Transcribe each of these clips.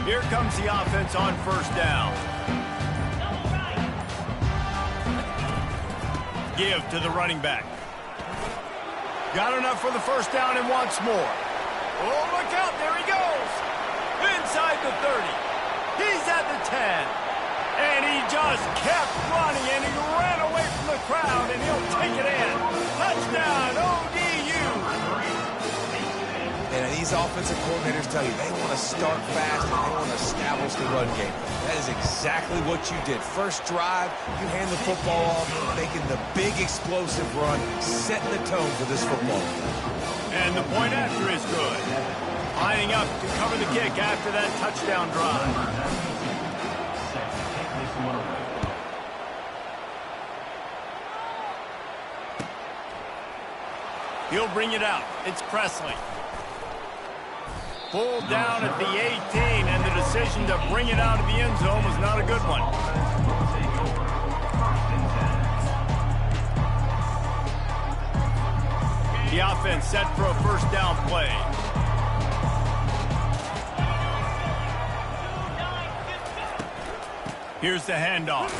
Here comes the offense on first down. Give to the running back. Got enough for the first down and wants more. Oh, look out. There he goes. Inside the 30. He's at the 10. And he just kept running, and he ran away from the crowd, and he'll take it in. Touchdown, ODU. And these offensive coordinators tell you they want to start fast and they want to establish the run game. That is exactly what you did. First drive, you hand the football off, making the big explosive run, setting the tone for this football. And the point after is good. Lining up to cover the kick after that touchdown drive. He'll bring it out. It's Presley. Pulled down at the 18, and the decision to bring it out of the end zone was not a good one. The offense set for a first down play. Here's the handoff.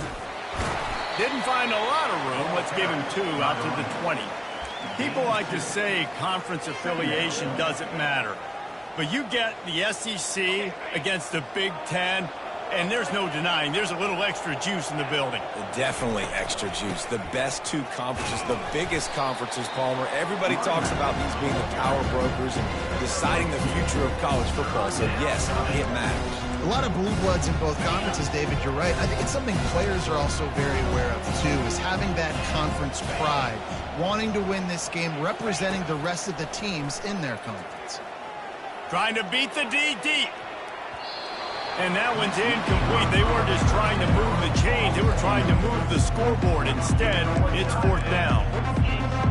Didn't find a lot of room. Let's give him 2 out to the 20. People like to say conference affiliation doesn't matter. But you get the SEC against the Big Ten, and there's no denying there's a little extra juice in the building. Definitely extra juice. The best 2 conferences, the biggest conferences, Palmer. Everybody talks about these being the power brokers and deciding the future of college football. So, yes, it matters. A lot of blue bloods in both conferences, David, you're right. I think it's something players are also very aware of, too, is having that conference pride, wanting to win this game, representing the rest of the teams in their conference. Trying to beat the D deep. And that one's incomplete. They weren't just trying to move the chains. They were trying to move the scoreboard. Instead, it's 4th down.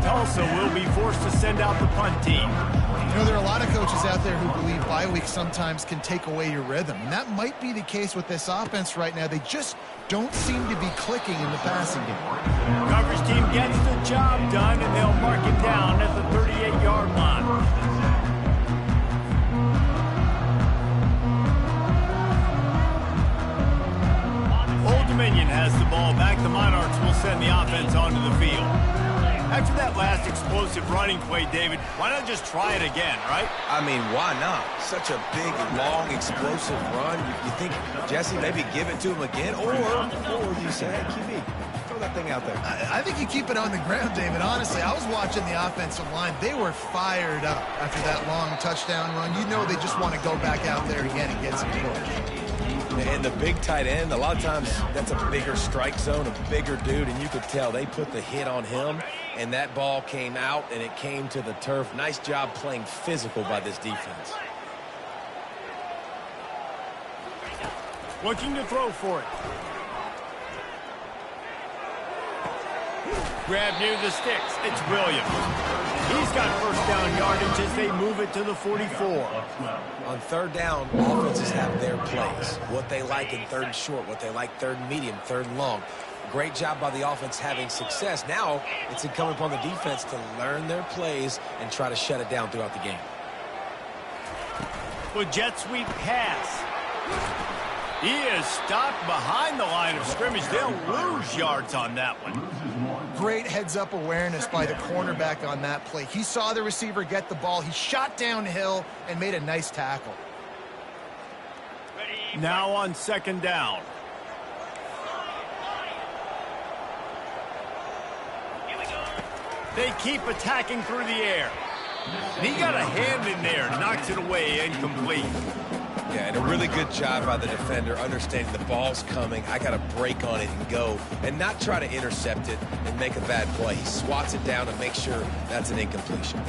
Tulsa will be forced to send out the punt team. You know, there are a lot of coaches out there who believe bye weeks sometimes can take away your rhythm. And that might be the case with this offense right now. They just don't seem to be clicking in the passing game. Coverage team gets the job done, and they'll mark it down at the 38-yard line. Old Dominion has the ball back. The Monarchs will send the offense onto the field. After that last explosive running play, David, why not just try it again, right? I mean, why not? Such a big, long, explosive run. You think, Jesse, maybe give it to him again? Or you say, hey, QB, throw that thing out there. I think you keep it on the ground, David. Honestly, I was watching the offensive line. They were fired up after that long touchdown run. You know they just want to go back out there again and get some push. And the big tight end, a lot of times that's a bigger strike zone, a bigger dude, and you could tell they put the hit on him, and that ball came out, and it came to the turf. Nice job playing physical by this defense. Looking to throw for it. Grab near the sticks. It's Williams. He's got first down yardage as they move it to the 44. On 3rd down, offenses have their plays. What they like in 3rd and short, what they like 3rd and medium, 3rd and long. Great job by the offense having success. Now it's incumbent upon the defense to learn their plays and try to shut it down throughout the game. With jet sweep pass. He is stopped behind the line of scrimmage. They'll lose yards on that one. Great heads-up awareness by the cornerback on that play. He saw the receiver get the ball. He shot downhill and made a nice tackle. Now on 2nd down. They keep attacking through the air. And he got a hand in there, knocks it away, incomplete. Yeah, and a really good job by the defender understanding the ball's coming. I got to break on it and go and not try to intercept it and make a bad play. He swats it down and makes sure that's an incompletion.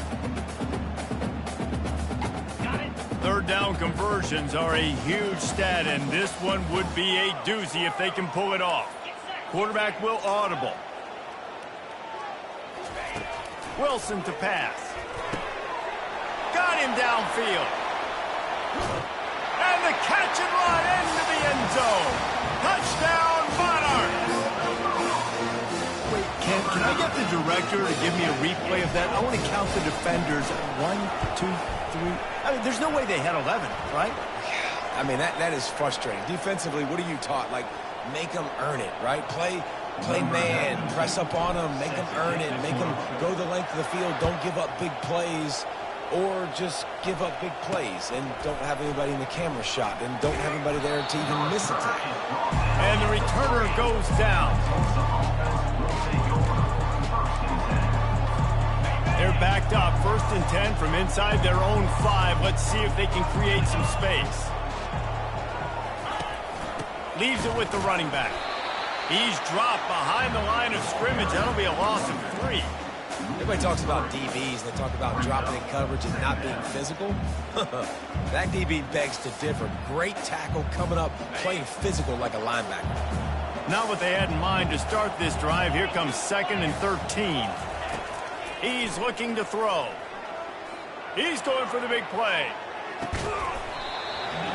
3rd down conversions are a huge stat, and this one would be a doozy if they can pull it off. Quarterback will audible. Wilson to pass. Got him downfield. And the catch and run into the end zone. Touchdown, Monarchs. Wait, can I get the director to give me a replay of that? I want to count the defenders. 1, 2, 3. I mean, there's no way they had 11, right? I mean, that is frustrating. Defensively, what are you taught? Like, make them earn it, right? Play man, press up on them, make them earn it, make them go the length of the field, don't give up big plays, or just give up big plays and don't have anybody in the camera shot and don't have anybody there to even miss a tackle. And the returner goes down. They're backed up, 1st and 10 from inside their own 5. Let's see if they can create some space. Leaves it with the running back. He's dropped behind the line of scrimmage. That'll be a loss of 3. Everybody talks about DBs. They talk about dropping in coverage and not being physical. That DB begs to differ. Great tackle coming up, playing physical like a linebacker. Not what they had in mind to start this drive. Here comes 2nd and 13. He's looking to throw. He's going for the big play.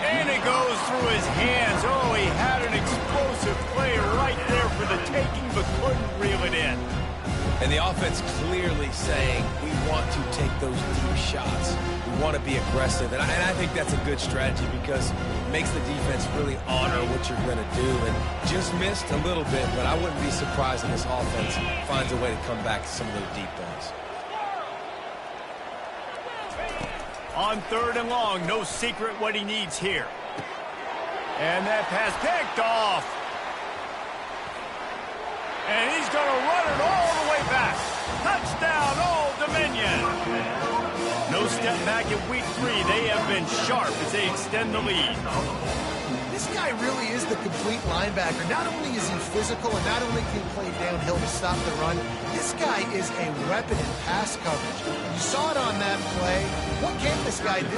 And it goes through his hands. Oh, he had an explosive play right there for the taking, but couldn't reel it in. And the offense clearly saying, we want to take those deep shots. We want to be aggressive. And I think that's a good strategy because it makes the defense really honor what you're going to do. And just missed a little bit, but I wouldn't be surprised if this offense finds a way to come back to some of those deep balls. On 3rd and long, no secret what he needs here. And that pass picked off. And he's going to run it all the way back. Touchdown, Old Dominion. No step back in week 3. They have been sharp as they extend the lead. This guy really is the complete linebacker. Not only is he physical and not only can he play downhill to stop the run, this guy is a weapon in pass coverage. You saw it on that play. What can this guy do?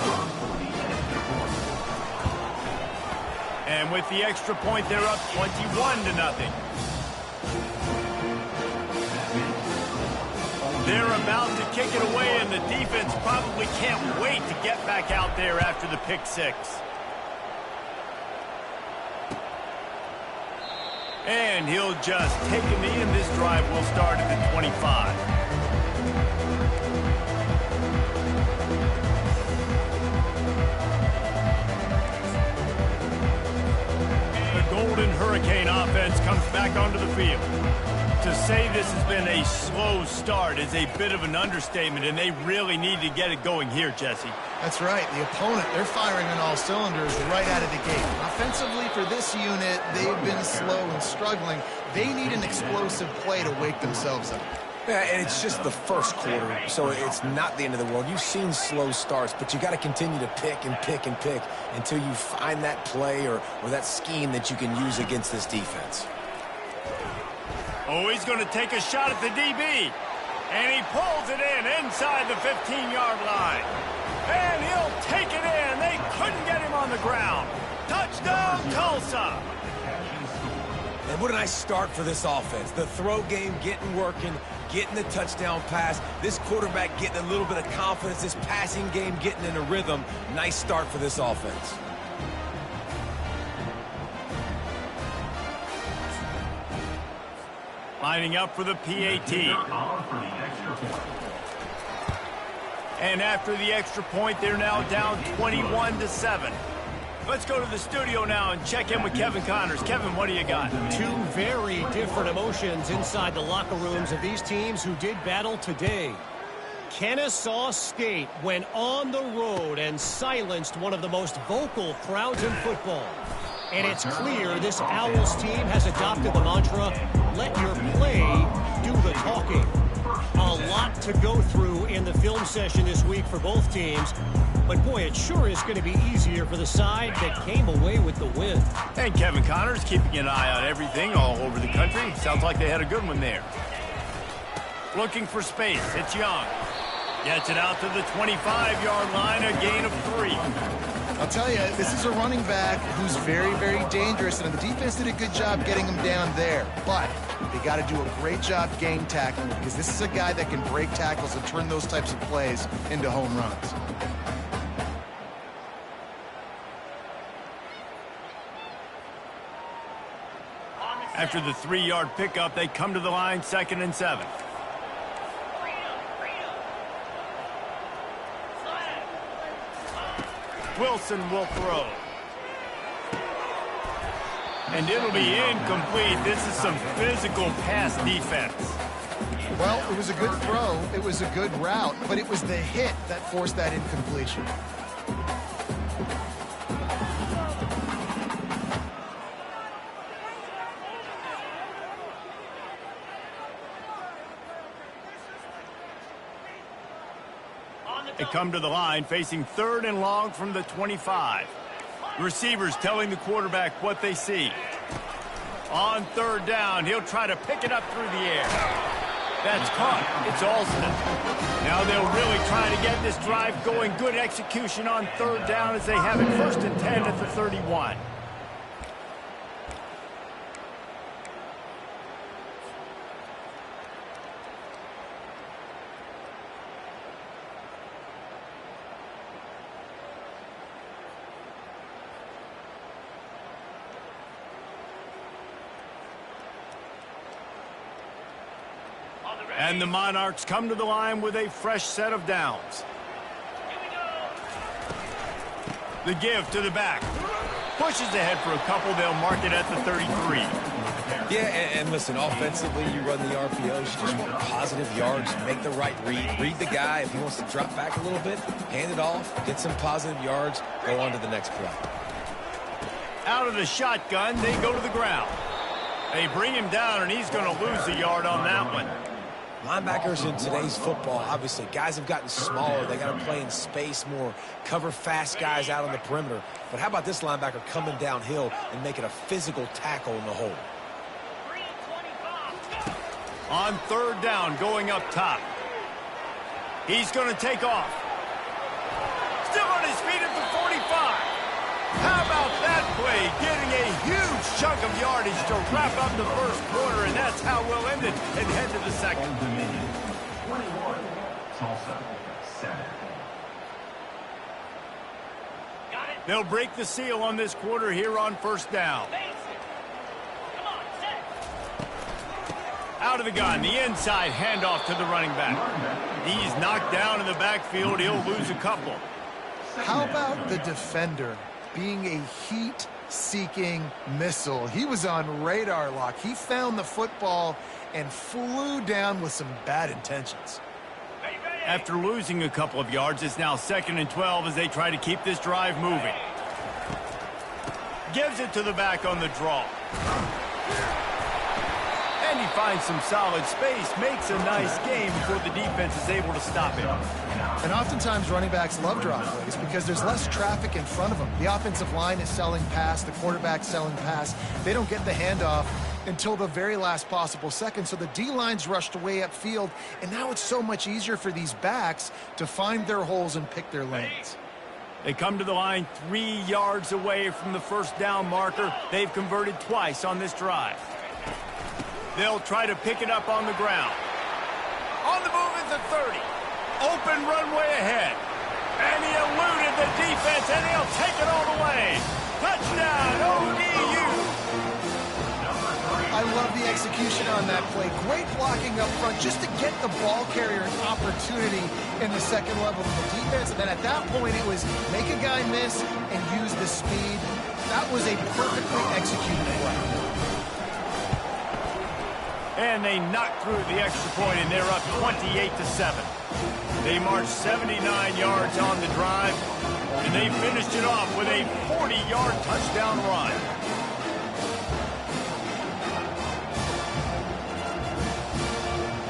And with the extra point, they're up 21-0. They're about to kick it away, and the defense probably can't wait to get back out there after the pick 6. And he'll just take a knee, and this drive will start at the 25. The Golden Hurricane offense comes back onto the field. To say this has been a slow start is a bit of an understatement, and they really need to get it going here, Jesse. That's right. The opponent, they're firing on all cylinders right out of the gate. Offensively for this unit, they've been slow and struggling. They need an explosive play to wake themselves up. Yeah, and it's just the first quarter, so it's not the end of the world. You've seen slow starts, but you got to continue to pick and pick and pick until you find that play or that scheme that you can use against this defense. Oh, he's going to take a shot at the DB. And he pulls it in inside the 15-yard line. And he'll take it in. They couldn't get him on the ground. Touchdown, Tulsa. And what a nice start for this offense. The throw game getting working, getting the touchdown pass. This quarterback getting a little bit of confidence. This passing game getting in a rhythm. Nice start for this offense. Lining up for the PAT. And after the extra point, they're now down 21-7. Let's go to the studio now and check in with Kevin Connors. Kevin, what do you got? Two very different emotions inside the locker rooms of these teams who did battle today. Kennesaw State went on the road and silenced one of the most vocal crowds in football. And it's clear this Owls team has adopted the mantra, let your play do the talking. A lot to go through in the film session this week for both teams. But, boy, it sure is going to be easier for the side that came away with the win. And Kevin Connors keeping an eye on everything all over the country. Sounds like they had a good one there. Looking for space. It's Young. Gets it out to the 25-yard line, a gain of 3. I'll tell you, this is a running back who's very, very dangerous, and the defense did a good job getting him down there. But they got to do a great job game tackling because this is a guy that can break tackles and turn those types of plays into home runs. After the 3-yard pickup, they come to the line, 2nd and 7. Wilson will throw. And it'll be incomplete. This is some physical pass defense. Well, it was a good throw. It was a good route, but it was the hit that forced that incompletion. They come to the line facing 3rd and long from the 25. Receivers telling the quarterback what they see. On 3rd down, he'll try to pick it up through the air. That's caught. It's Alston. Now they'll really try to get this drive going. Good execution on 3rd down as they have it 1st and 10 at the 31. And the Monarchs come to the line with a fresh set of downs. The give to the back. Pushes ahead for a couple. They'll mark it at the 33. Yeah, and listen, offensively, you run the RPOs. You just want positive yards. Make the right read. Read the guy. If he wants to drop back a little bit, hand it off. Get some positive yards. Go on to the next play. Out of the shotgun, they go to the ground. They bring him down, and he's going to lose a yard on that one. Linebackers in today's football, obviously, guys have gotten smaller. They got to play in space more, cover fast guys out on the perimeter. But how about this linebacker coming downhill and making a physical tackle in the hole? On 3rd down, going up top. He's going to take off. Still on his feet at the 45. How about that play? Getting a huge chunk of yardage to wrap up the 1st quarter, and that's how we'll end it and head to the 2nd. 21, Tulsa, 7. They'll break the seal on this quarter here on 1st down. Out of the gun, the inside handoff to the running back. He's knocked down in the backfield. He'll lose a couple. How about the defender being a heat-seeking missile? He was on radar lock. He found the football and flew down with some bad intentions. After losing a couple of yards, it's now 2nd and 12 as they try to keep this drive moving. Gives it to the back on the draw. And he finds some solid space, makes a nice game before the defense is able to stop it. And oftentimes running backs love drop plays because there's less traffic in front of them. The offensive line is selling pass, the quarterback's selling pass. They don't get the handoff until the very last possible second. So the D-line's rushed away upfield, and now it's so much easier for these backs to find their holes and pick their lanes. They come to the line 3 yards away from the 1st down marker. They've converted twice on this drive. They'll try to pick it up on the ground. On the move is the 30. Open runway ahead. And he eluded the defense, and he'll take it all the way. Touchdown, ODU. I love the execution on that play. Great blocking up front just to get the ball carrier an opportunity in the 2nd level of the defense. And then at that point, it was make a guy miss and use the speed. That was a perfectly executed play. And they knock through the extra point, and they're up 28-7. They marched 79 yards on the drive, and they finished it off with a 40-yard touchdown run.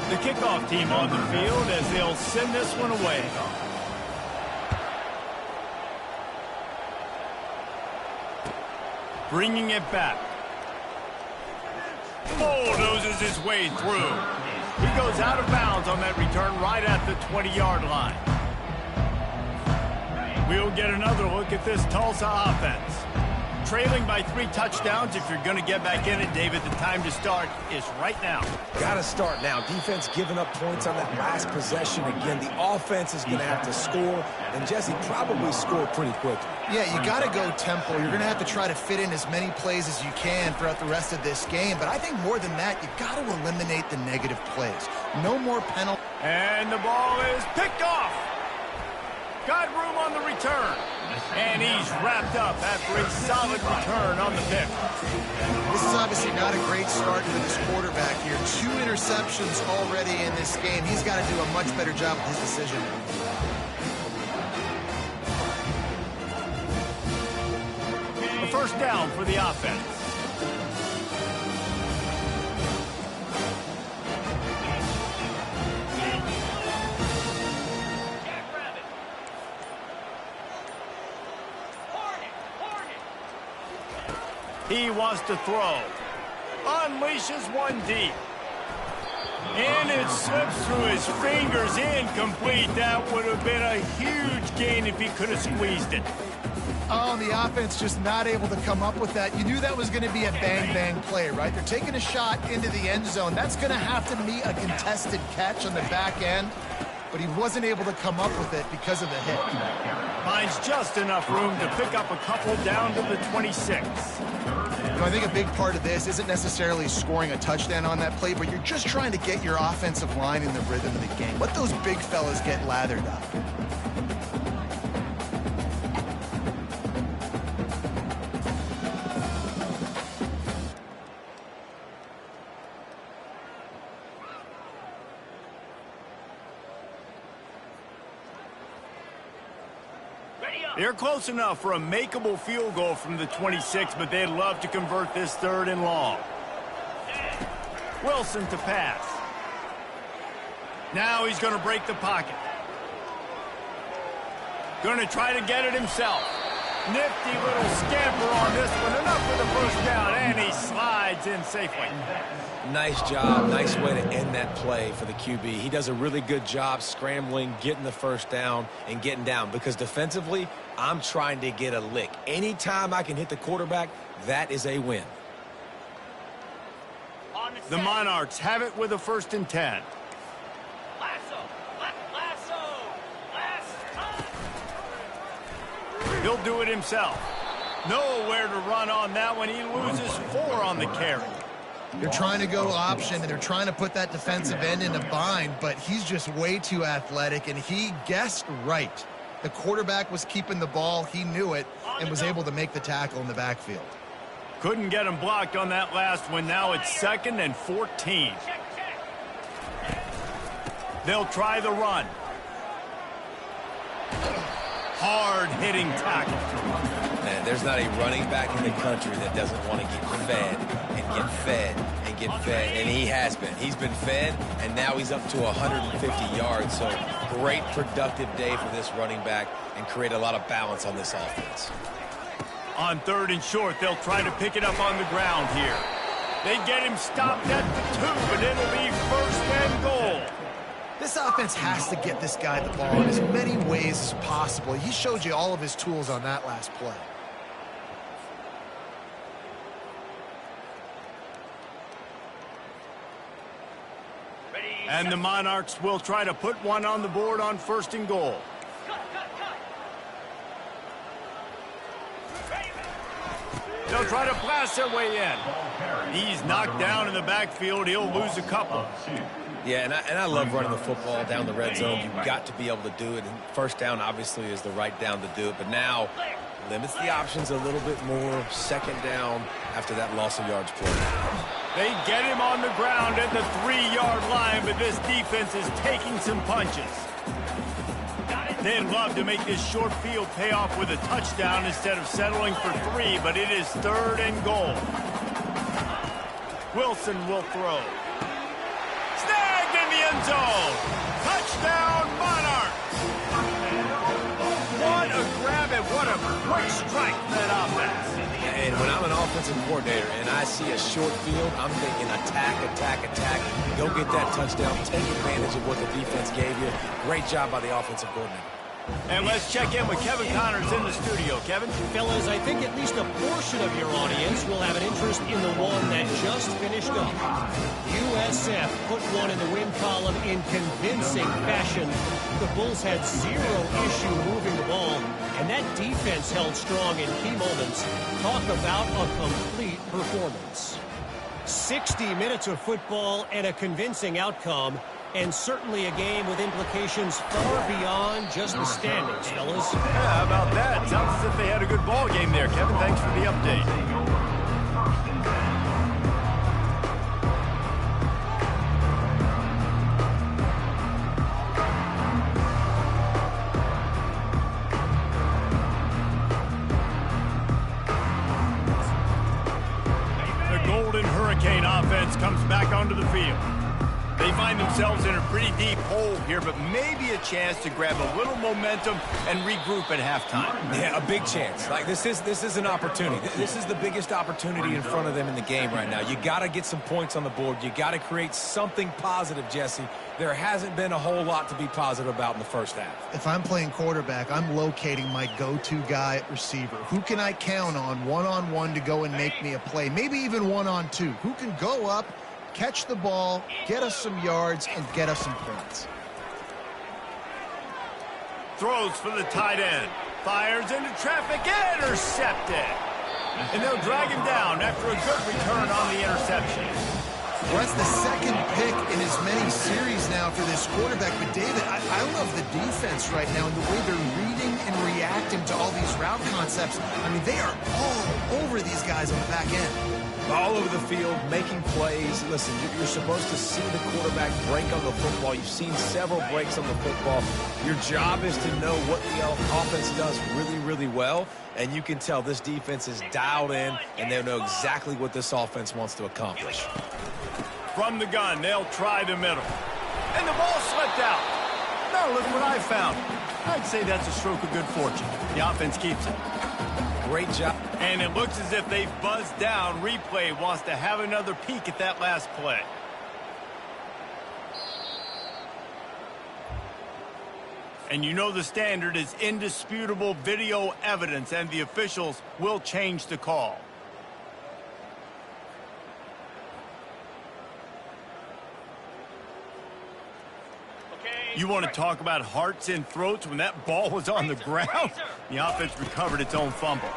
The kickoff team on the field as they'll send this one away. Bringing it back. Bulldozes his way through. He goes out of bounds on that return right at the 20-yard line. We'll get another look at this Tulsa offense. Trailing by 3 touchdowns. If you're going to get back in it, David, the time to start is right now. Got to start now. Defense giving up points on that last possession. Again, the offense is going to have to score, and Jesse probably score pretty quickly. Yeah, you got to go tempo. You're going to have to try to fit in as many plays as you can throughout the rest of this game. But I think more than that, you got to eliminate the negative plays. No more penalties. And the ball is picked off. Got room on the return. And he's wrapped up after a solid return on the pick. This is obviously not a great start for this quarterback here. 2 interceptions already in this game. He's got to do a much better job with his decision. A first down for the offense. He wants to throw. Unleashes one deep. And it slips through his fingers. Incomplete. That would have been a huge gain if he could have squeezed it. Oh, and the offense just not able to come up with that. You knew that was going to be a bang-bang play, right? They're taking a shot into the end zone. That's going to have to be a contested catch on the back end. But he wasn't able to come up with it because of the hit. Finds just enough room to pick up a couple down to the 26. You know, I think a big part of this isn't necessarily scoring a touchdown on that play, but you're just trying to get your offensive line in the rhythm of the game. Let those big fellas get lathered up. They're close enough for a makeable field goal from the 26, but they'd love to convert this 3rd and long. Wilson to pass. Now he's going to break the pocket. Going to try to get it himself. Nifty little scamper on this one. Enough for the first down, and he slides in safely. Nice job. Nice way to end that play for the QB. He does a really good job scrambling, getting the first down, and getting down. Because defensively, I'm trying to get a lick. Anytime I can hit the quarterback, that is a win. The Monarchs have it with a 1st and 10. He'll do it himself. Nowhere to run on that one. He loses 4 on the carry. They're trying to go option, and they're trying to put that defensive end in a bind, but he's just way too athletic, and he guessed right. The quarterback was keeping the ball. He knew it and was able to make the tackle in the backfield. Couldn't get him blocked on that last one. Now it's 2nd and 14. They'll try the run. Hard-hitting tackle. Man, there's not a running back in the country that doesn't want to get fed and get fed and get fed, and he has been. He's been fed, and now he's up to 150 yards, so great productive day for this running back and create a lot of balance on this offense. On 3rd and short, they'll try to pick it up on the ground here. They get him stopped at the 2, but it'll be 1st and goal. This offense has to get this guy the ball in as many ways as possible. He showed you all of his tools on that last play. And the Monarchs will try to put one on the board on 1st and goal. They'll try to blast their way in. He's knocked down in the backfield. He'll lose a couple. Yeah, and I love running the football down the red zone. You've got to be able to do it. And 1st down, obviously, is the right down to do it. But now, limits the options a little bit more. 2nd down after that loss of yards play. They get him on the ground at the 3-yard line, but this defense is taking some punches. They'd love to make this short field pay off with a touchdown instead of settling for 3, but it is 3rd and goal. Wilson will throw. Snagged in the end zone. Touchdown, Monarchs. What a grab and what a quick strike for that offense. And when I'm an offensive coordinator and I see a short field, I'm thinking attack, attack, attack. Go get that touchdown. Take advantage of what the defense gave you. Great job by the offensive coordinator. And let's check in with Kevin Connors in the studio. Kevin? Fellas, I think at least a portion of your audience will have an interest in the one that just finished up. USF put one in the win column in convincing fashion. The Bulls had 0 issue moving the ball, and that defense held strong in key moments. Talk about a complete performance. 60 minutes of football and a convincing outcome. And certainly a game with implications far beyond just the standings, fellas. Yeah, how about that? Sounds as if they had a good ball game there, Kevin. Thanks for the update. Hurricane offense comes back onto the field. They find themselves in a pretty deep hole here, but maybe a chance to grab a little momentum and regroup at halftime. Yeah, a big chance. Like this is an opportunity. This is the biggest opportunity in front of them in the game right now. You got to get some points on the board. You got to create something positive, Jesse. There hasn't been a whole lot to be positive about in the first half. If I'm playing quarterback, I'm locating my go-to guy at receiver. Who can I count on one-on-one to go and make me a play? Maybe even one-on-two. Who can go up, catch the ball, get us some yards, and get us some points? Throws for the tight end. Fires into traffic. Intercepted. And they'll drag him down after a good return on the interception. Well, that's the second pick in as many series now for this quarterback. But, David, I love the defense right now and the way they're reading and reacting to all these route concepts. I mean, they are all over these guys on the back end. All over the field, making plays. Listen, you're supposed to see the quarterback break on the football. You've seen several breaks on the football. Your job is to know what the offense does really, really well. And you can tell this defense is dialed in, and they know exactly what this offense wants to accomplish. From the gun, they'll try the middle. And the ball slipped out. Now look what I found. I'd say that's a stroke of good fortune. The offense keeps it. Great job. And it looks as if they've buzzed down. Replay wants to have another peek at that last play. And you know the standard is indisputable video evidence, and the officials will change the call. You want to talk about hearts in throats when that ball was on the ground? The offense recovered its own fumble.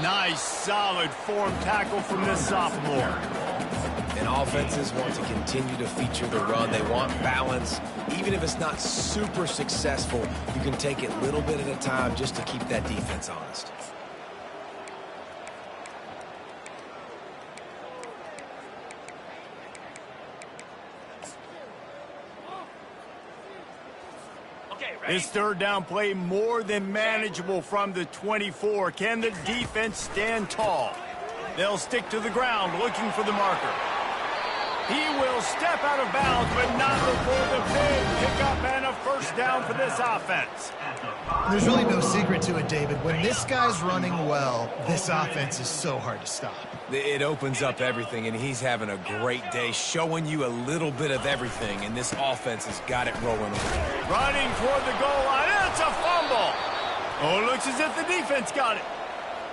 Nice, solid form tackle from this sophomore. And offenses want to continue to feature the run. They want balance. Even if it's not super successful, you can take it little bit at a time just to keep that defense honest. This third down play more than manageable from the 24. Can the defense stand tall? They'll stick to the ground looking for the marker. He will step out of bounds, but not before the big pickup and a first down for this offense. There's really no secret to it, David. When this guy's running well, this offense is so hard to stop. It opens up everything, and he's having a great day, showing you a little bit of everything, and this offense has got it rolling. Running toward the goal line. It's a fumble. Oh, it looks as if the defense got it.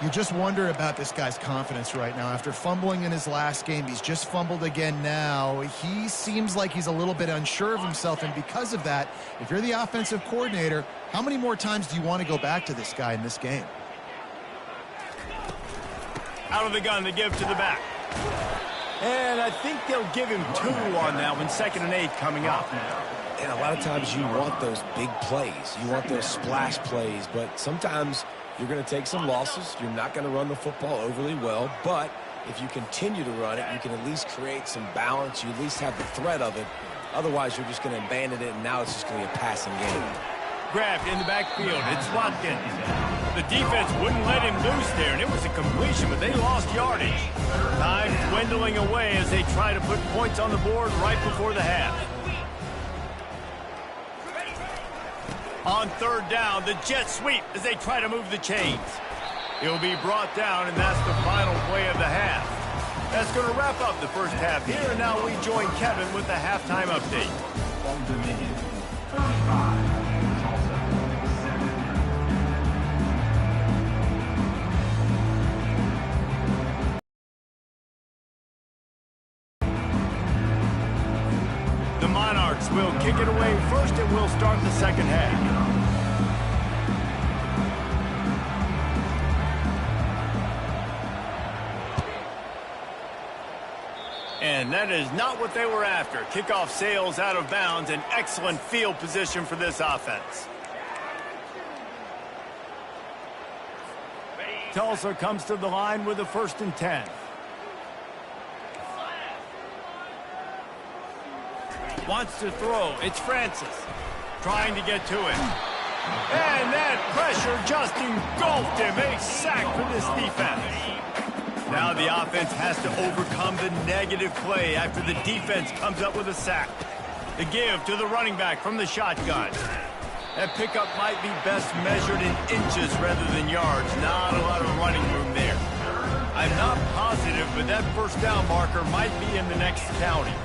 You just wonder about this guy's confidence right now. After fumbling in his last game, he's just fumbled again now. He seems like he's a little bit unsure of himself, and because of that, if you're the offensive coordinator, how many more times do you want to go back to this guy in this game? Out of the gun to give to the back. And I think they'll give him 2 on that one. 2nd and 8 coming up. And a lot of times you want those big plays. You want those splash plays, but sometimes you're going to take some losses. You're not going to run the football overly well, but if you continue to run it, you can at least create some balance. You at least have the threat of it. Otherwise, you're just going to abandon it, and now it's just going to be a passing game. Grabbed in the backfield. It's Watkins. The defense wouldn't let him loose there, and it was a completion, but they lost yardage. Time dwindling away as they try to put points on the board right before the half. On 3rd down, the jet sweep as they try to move the chains. He'll be brought down, and that's the final play of the half. That's going to wrap up the first half here, and now we join Kevin with the halftime update. Old Dominion, 35. The Monarchs will kick it away first, and we'll start the second half. And And that is not what they were after. Kickoff sails out of bounds, and excellent field position for this offense. Tulsa comes to the line with a 1st and 10. Wants to throw. It's Francis trying to get to it. And that pressure just engulfed him. A sack for this defense. Now the offense has to overcome the negative play after the defense comes up with a sack. The give to the running back from the shotgun. That pickup might be best measured in inches rather than yards. Not a lot of running room there. I'm not positive, but that 1st down marker might be in the next county.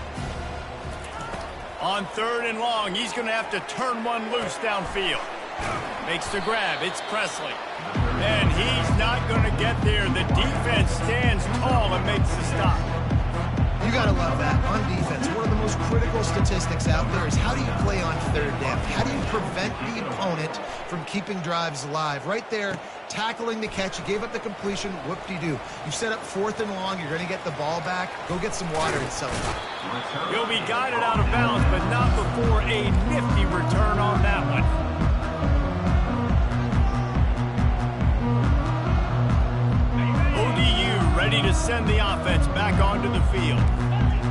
On 3rd and long, he's going to have to turn one loose downfield. Makes the grab. It's Presley. And he's not going to get there. The defense stands tall and makes the stop. You got to love that. On defense, one of the most critical statistics out there is how do you play on 3rd down? How do you prevent the opponent from keeping drives alive? Right there, tackling the catch. You gave up the completion. Whoop-de-doo. You set up 4th and long. You're going to get the ball back. Go get some water and celebrate. He'll be guided out of bounds, but not before a nifty return on that one. ODU ready to send the offense back onto the field.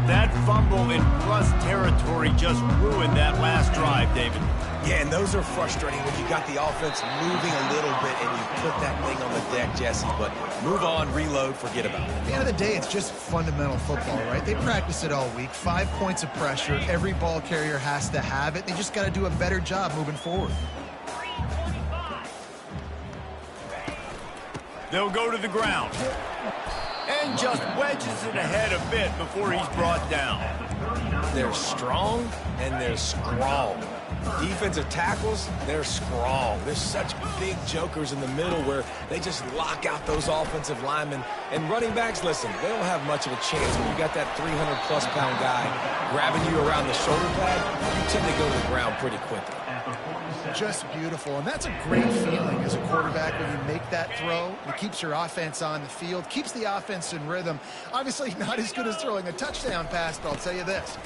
That fumble in plus territory just ruined that last drive, David. Yeah, and those are frustrating when you got the offense moving a little bit and you put that thing on the deck, Jesse. But move on, reload, forget about it. At the end of the day, it's just fundamental football, right? They practice it all week. 5 points of pressure. Every ball carrier has to have it. They just got to do a better job moving forward. They'll go to the ground. And just wedges it ahead a bit before he's brought down. They're strong and they're strong. Defensive tackles, they're strong. There's such big jokers in the middle where they just lock out those offensive linemen. And running backs, listen, they don't have much of a chance when you got that 300-plus pound guy grabbing you around the shoulder pad. You tend to go to the ground pretty quickly. Just beautiful, and that's a great feeling as a quarterback when you make that throw. It keeps your offense on the field, keeps the offense in rhythm. Obviously not as good as throwing a touchdown pass, but I'll tell you this,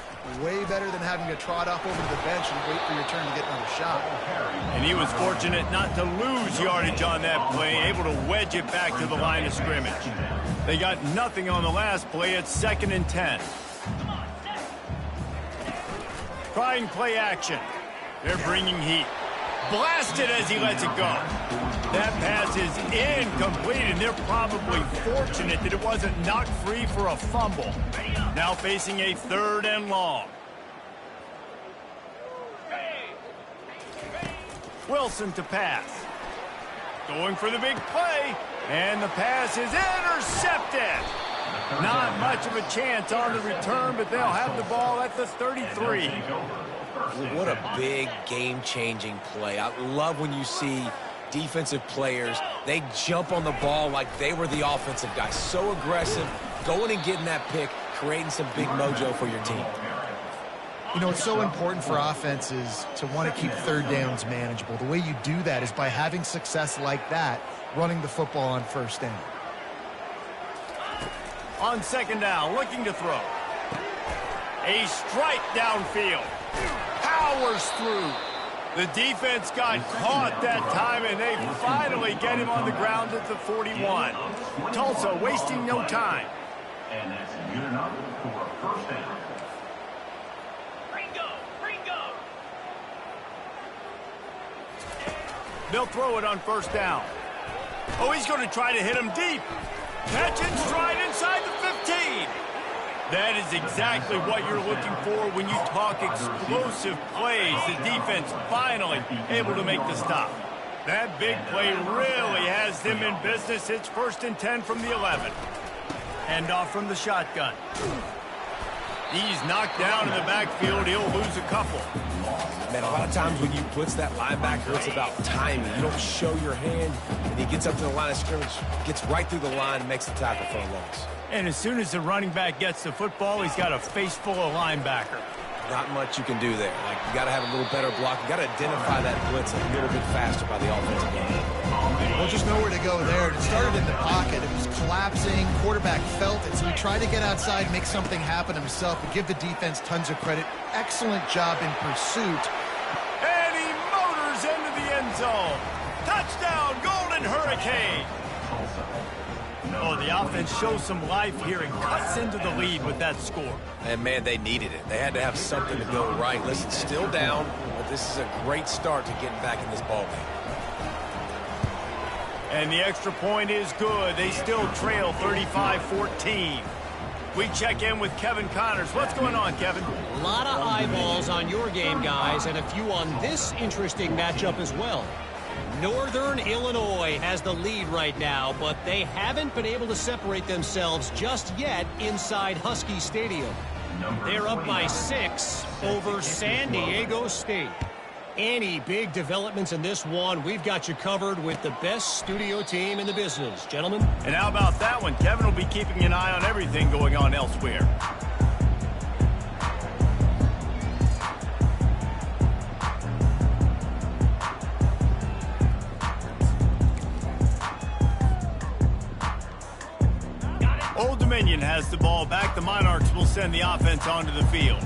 way better than having to trot off over to the bench and wait for your turn to get another shot. And he was fortunate not to lose yardage on that play, able to wedge it back to the line of scrimmage. They got nothing on the last play. It's 2nd and 10. Trying play action. They're bringing heat. Blasted as he lets it go. That pass is incomplete, and they're probably fortunate that it wasn't knocked free for a fumble. Now facing a 3rd and long. Wilson to pass. Going for the big play, and the pass is intercepted. Not much of a chance on the return, but they'll have the ball at the 33. What a big game-changing play. I love when you see defensive players, they jump on the ball like they were the offensive guy. So aggressive, going and getting that pick, creating some big mojo for your team. You know, it's so important for offenses to want to keep 3rd downs manageable. The way you do that is by having success like that, running the football on 1st down. On 2nd down, looking to throw. A strike downfield. Powers through. The defense got caught that time, and they finally get him on the ground at the 41. Tulsa wasting no time. And that's good enough for a 1st down. They'll throw it on 1st down. Oh, he's going to try to hit him deep. Catch and stride inside the 15. That is exactly what you're looking for when you talk explosive plays. The defense finally able to make the stop. That big play really has them in business. It's 1st and 10 from the 11. Hand off from the shotgun. He's knocked down in the backfield. He'll lose a couple. Man, a lot of times when you blitz that linebacker, it's about timing. You don't show your hand, and he gets up to the line of scrimmage, gets right through the line, and makes the tackle for a loss. And as soon as the running back gets the football, he's got a face full of linebacker. Not much you can do there. Like, you got to have a little better block. You got to identify that blitz a little bit faster by the offensive line. Well, just nowhere to go there. It started in the pocket. It was collapsing. Quarterback felt it, so he tried to get outside, make something happen himself, but give the defense tons of credit. Excellent job in pursuit. And he motors into the end zone. Touchdown, Golden Hurricane. Oh, the offense shows some life here and cuts into the lead with that score. And, man, they needed it. They had to have something to go right. Listen, still down, but this is a great start to getting back in this ballgame. And the extra point is good. They still trail 35-14. We check in with Kevin Connors. What's going on, Kevin? A lot of eyeballs on your game, guys, and a few on this interesting matchup as well. Northern Illinois has the lead right now, but they haven't been able to separate themselves just yet inside Husky Stadium. They're up by 6 over San Diego State. Any big developments in this one, we've got you covered with the best studio team in the business, gentlemen. And how about that one? Kevin will be keeping an eye on everything going on elsewhere. Old Dominion has the ball back. The Monarchs will send the offense onto the field.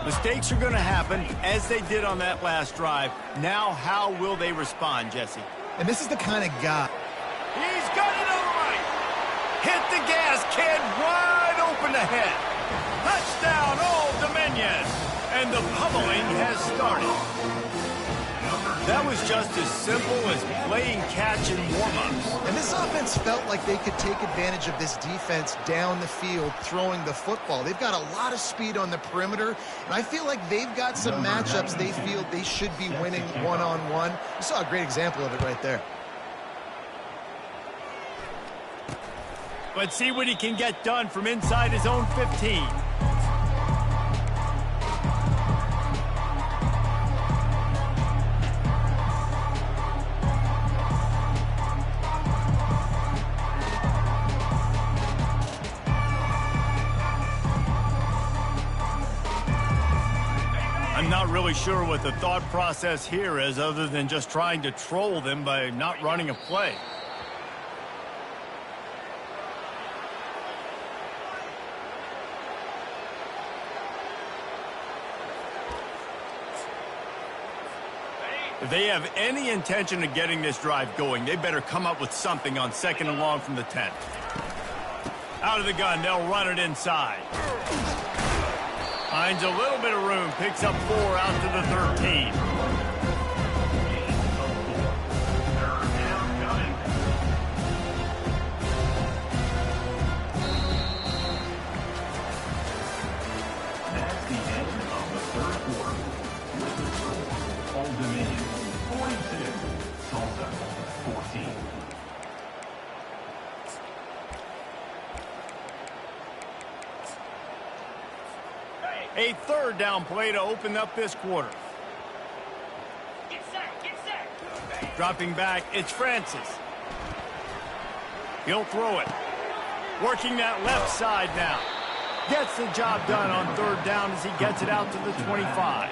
Mistakes are going to happen, as they did on that last drive. Now, how will they respond, Jesse? And this is the kind of guy. He's got it all right. Hit the gas, kid. Wide open ahead. Touchdown, Old Dominion. And the pummeling has started. That was just as simple as playing catch in warm-ups. And this offense felt like they could take advantage of this defense down the field throwing the football. They've got a lot of speed on the perimeter, and I feel like they've got some matchups they feel they should be winning one-on-one. You saw a great example of it right there. Let's see what he can get done from inside his own 15. I'm not really sure what the thought process here is other than just trying to troll them by not running a play. If they have any intention of getting this drive going, they better come up with something on 2nd and long from the 10. Out of the gun, they'll run it inside. Finds a little bit of room, picks up 4 out to the 13. That's the end of the third quarter. With the score, Old Dominion 42, Tulsa 14. A 3rd down play to open up this quarter. Get set. Dropping back, it's Francis. He'll throw it. Working that left side now. Gets the job done on 3rd down as he gets it out to the 25.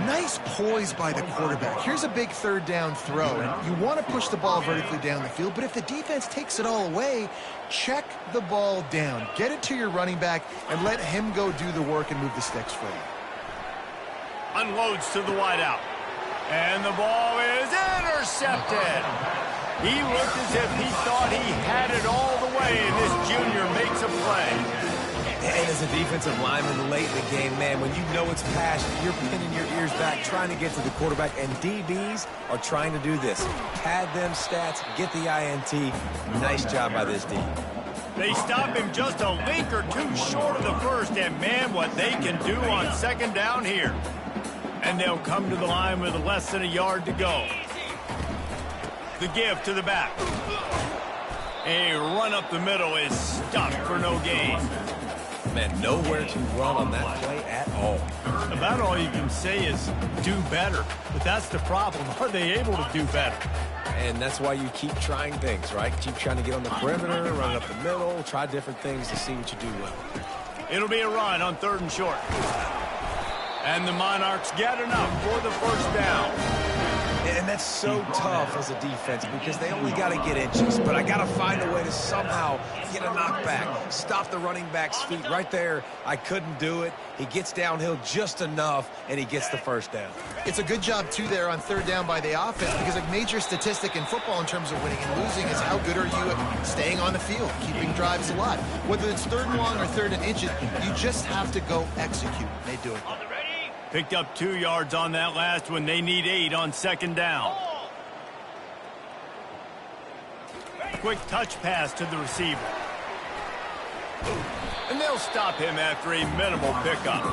Nice poise by the quarterback. Here's a big 3rd down throw, and you want to push the ball vertically down the field, but if the defense takes it all away, check the ball down. Get it to your running back and let him go do the work and move the sticks for you. Unloads to the wideout. And the ball is intercepted. He looked as if he thought he had it all the way, and this junior makes a play. And as a defensive lineman late in the game, man, when you know it's passion, you're pinning your ears back, trying to get to the quarterback, and DBs are trying to do this. Pad them stats, get the INT. Nice job by this D. They stop him just a link or two short of the first, and man, what they can do on 2nd down here. And they'll come to the line with less than a yard to go. The give to the back. A run up the middle is stopped for no gain. Man, nowhere to run on that play at all. About all you can say is do better. But that's the problem. Are they able to do better? And that's why you keep trying things, right? Keep trying to get on the perimeter, run up the middle, try different things to see what you do well. It'll be a run on 3rd and short. And the Monarchs get enough for the 1st down. And that's so tough as a defense because they only got to get inches. But I got to find a way to somehow get a knockback, stop the running back's feet. Right there, I couldn't do it. He gets downhill just enough, and he gets the first down. It's a good job, too, there on third down by the offense because a major statistic in football in terms of winning and losing is how good are you at staying on the field, keeping drives alive. Whether it's third and long or third and inches, you just have to go execute. They do it. Picked up 2 yards on that last one. They need 8 on second down. Quick touch pass to the receiver. And they'll stop him after a minimal pickup.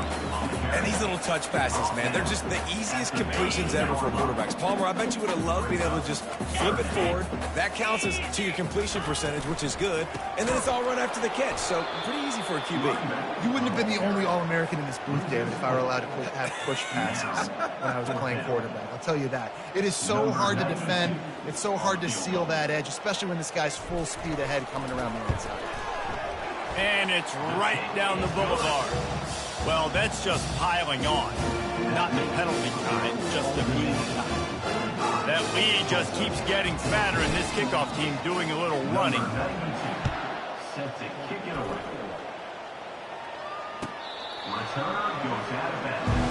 And these little touch passes, man, they're just the easiest completions ever for quarterbacks. Palmer, I bet you would have loved being able to just flip it forward. That counts as to your completion percentage, which is good. And then it's all run after the catch. So pretty easy for a QB. You wouldn't have been the only All-American in this booth, David, if I were allowed to have push passes when I was playing quarterback. I'll tell you that. It is so hard to defend. It's so hard to seal that edge, especially when this guy's full speed ahead coming around the inside. And it's right down the boulevard. Well, that's just piling on. Not the penalty kind, just the mean kind. That lead just keeps getting fatter, and this kickoff team doing a little running. Set to kick it away. Returner goes out of bounds.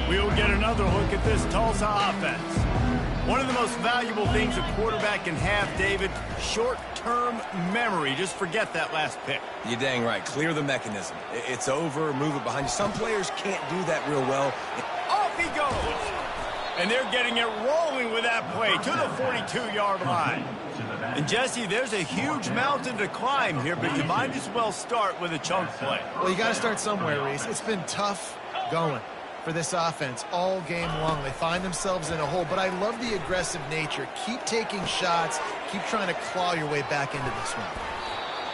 We'll get another look at this Tulsa offense. One of the most valuable things a quarterback can have, David, short-term memory. Just forget that last pick. You're dang right. Clear the mechanism. It's over, move it behind you. Some players can't do that real well. Off he goes. And they're getting it rolling with that play to the 42-yard line. And, Jesse, there's a huge mountain to climb here, but you might as well start with a chunk play. Well, you got to start somewhere, Reese. It's been tough going for this offense all game long. They find themselves in a hole, but I love the aggressive nature. Keep taking shots. Keep trying to claw your way back into this one.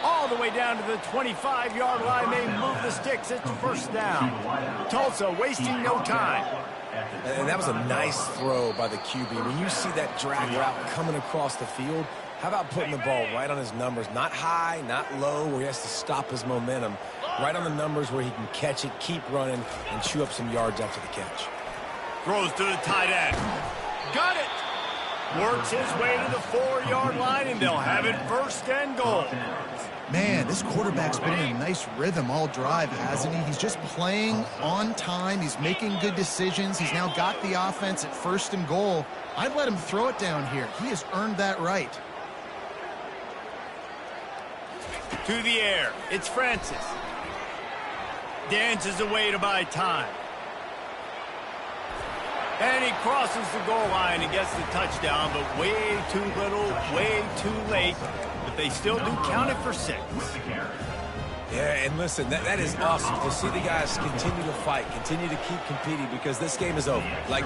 All the way down to the 25-yard line. They move the sticks. It's first down. Tulsa wasting no time. And that was a nice throw by the QB. When you see that drag route coming across the field, how about putting the ball right on his numbers? Not high, not low, where he has to stop his momentum. Right on the numbers where he can catch it, keep running, and chew up some yards after the catch. Throws to the tight end. Got it. Works his way to the 4-yard line, and they'll have it first and goal. Man, this quarterback's been in a nice rhythm all drive, hasn't he? He's just playing on time. He's making good decisions. He's now got the offense at first and goal. I'd let him throw it down here. He has earned that right. To the air. It's Francis. Dances away to buy time. And he crosses the goal line and gets the touchdown, but way too little, way too late. But they still do count it for 6. Yeah, and listen, that is awesome to see the guys continue to fight, continue to keep competing, because this game is over. Like,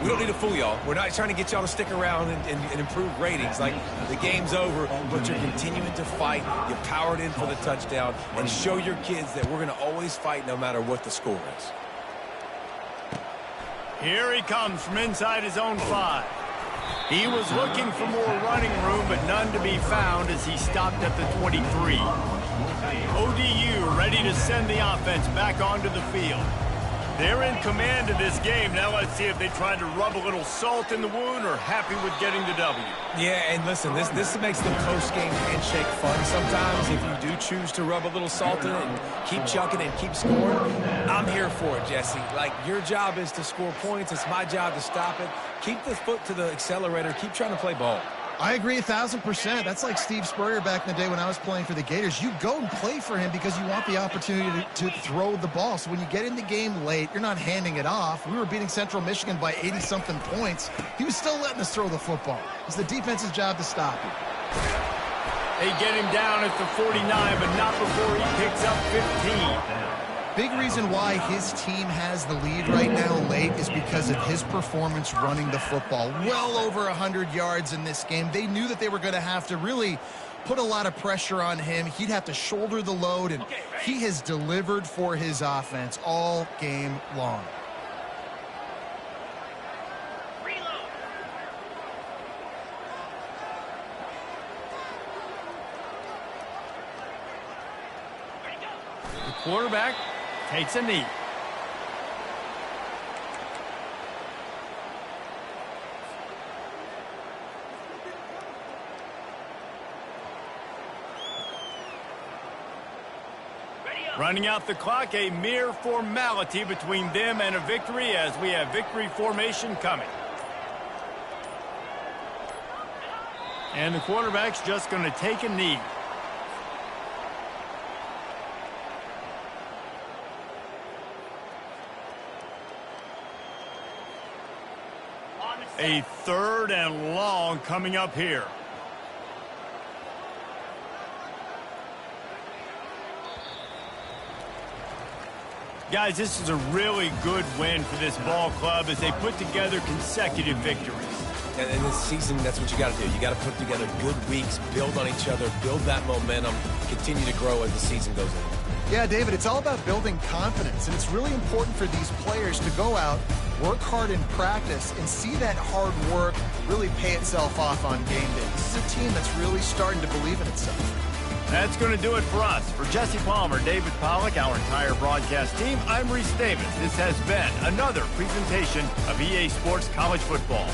we don't need to fool y'all. We're not trying to get y'all to stick around and improve ratings. Like, the game's over, but you're continuing to fight. You powered in for the touchdown, and show your kids that we're going to always fight no matter what the score is. Here he comes from inside his own 5. He was looking for more running room, but none to be found as he stopped at the 23. ODU ready to send the offense back onto the field. They're in command of this game. Now let's see if they try to rub a little salt in the wound or happy with getting the W. Yeah, and listen, this makes the post-game handshake fun sometimes. If you do choose to rub a little salt in it and keep chucking and keep scoring, I'm here for it, Jesse. Like, your job is to score points. It's my job to stop it. Keep the foot to the accelerator. Keep trying to play ball. I agree 1,000%. That's like Steve Spurrier back in the day when I was playing for the Gators. You go and play for him because you want the opportunity to throw the ball. So when you get in the game late, you're not handing it off. We were beating Central Michigan by 80-something points. He was still letting us throw the football. It's the defense's job to stop him. They get him down at the 49, but not before he picks up 15. Big reason why his team has the lead right now late is because of his performance running the football. Well over 100 yards in this game. They knew that they were going to have to really put a lot of pressure on him. He'd have to shoulder the load, and he has delivered for his offense all game long. The quarterback takes a knee. Running out the clock, a mere formality between them and a victory as we have victory formation coming. And the quarterback's just going to take a knee. A 3rd and long coming up here. Guys, this is a really good win for this ball club as they put together consecutive victories. And in this season, that's what you got to do. You got to put together good weeks, build on each other, build that momentum, continue to grow as the season goes on. Yeah, David, it's all about building confidence, and it's really important for these players to go out, work hard in practice, and see that hard work really pay itself off on game day. This is a team that's really starting to believe in itself. That's going to do it for us. For Jesse Palmer, David Pollack, our entire broadcast team, I'm Reese Davis. This has been another presentation of EA Sports College Football.